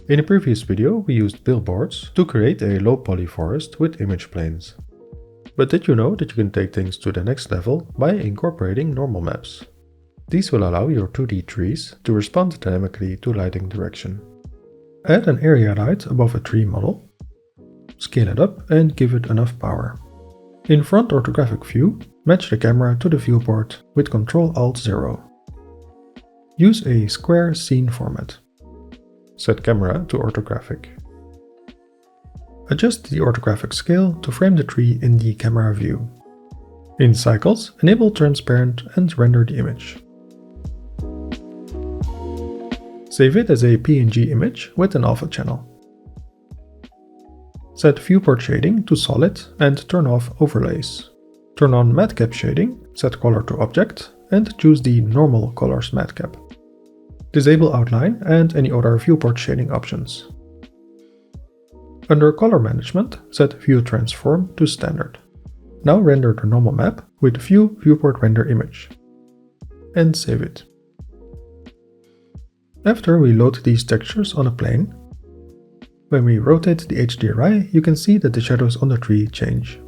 In a previous video, we used Billboards to create a low poly forest with image planes. But did you know that you can take things to the next level by incorporating normal maps? These will allow your 2D trees to respond dynamically to lighting direction. Add an area light above a tree model, scale it up and give it enough power. In front orthographic view, match the camera to the viewport with Ctrl-Alt-0. Use a square scene format. Set camera to orthographic. Adjust the orthographic scale to frame the tree in the camera view. In cycles, enable transparent and render the image. Save it as a PNG image with an alpha channel. Set viewport shading to solid and turn off overlays. Turn on matcap shading, set color to object, and choose the normal colors matcap. Disable outline and any other viewport shading options. Under color management, set view transform to standard. Now render the normal map with view viewport render image. And save it. After we load these textures on a plane, when we rotate the HDRI, you can see that the shadows on the tree change.